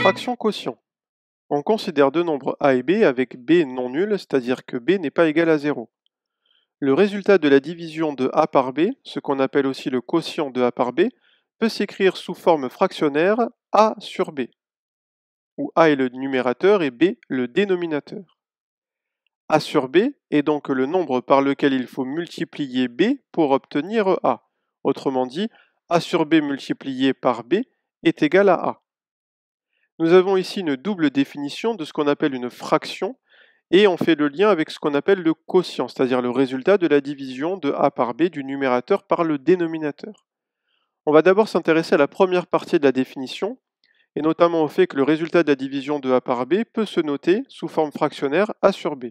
Fraction quotient. On considère deux nombres a et b avec b non nul, c'est-à-dire que b n'est pas égal à 0. Le résultat de la division de a par b, ce qu'on appelle aussi le quotient de a par b, peut s'écrire sous forme fractionnaire a sur b, où a est le numérateur et b le dénominateur. A sur b est donc le nombre par lequel il faut multiplier b pour obtenir a. Autrement dit, a sur b multiplié par b est égal à a. Nous avons ici une double définition de ce qu'on appelle une fraction et on fait le lien avec ce qu'on appelle le quotient, c'est-à-dire le résultat de la division de a par b du numérateur par le dénominateur. On va d'abord s'intéresser à la première partie de la définition, et notamment au fait que le résultat de la division de a par b peut se noter sous forme fractionnaire a sur b.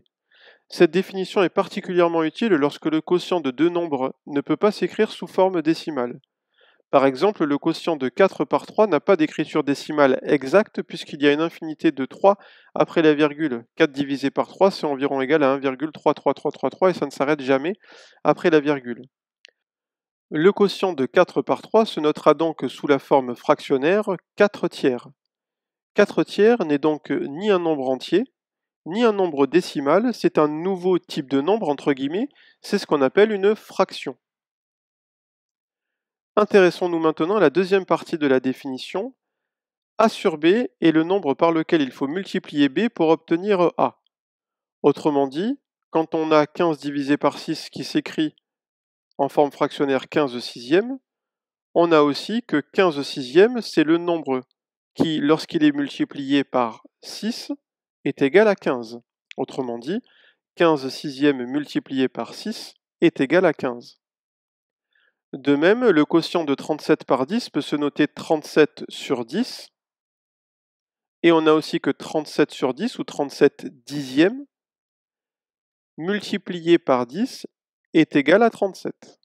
Cette définition est particulièrement utile lorsque le quotient de deux nombres ne peut pas s'écrire sous forme décimale. Par exemple, le quotient de 4 par 3 n'a pas d'écriture décimale exacte puisqu'il y a une infinité de 3 après la virgule. 4 divisé par 3, c'est environ égal à 1,33333 et ça ne s'arrête jamais après la virgule. Le quotient de 4 par 3 se notera donc sous la forme fractionnaire 4 tiers. 4 tiers n'est donc ni un nombre entier, ni un nombre décimal, c'est un nouveau type de nombre, entre guillemets, c'est ce qu'on appelle une fraction. Intéressons-nous maintenant à la deuxième partie de la définition. A sur b est le nombre par lequel il faut multiplier b pour obtenir a. Autrement dit, quand on a 15 divisé par 6 qui s'écrit en forme fractionnaire 15 sixièmes, on a aussi que 15 sixièmes, c'est le nombre qui, lorsqu'il est multiplié par 6, est égal à 15. Autrement dit, 15 sixièmes multiplié par 6 est égal à 15. De même, le quotient de 37 par 10 peut se noter 37 sur 10, et on a aussi que 37 sur 10 ou 37 dixièmes multiplié par 10 est égal à 37.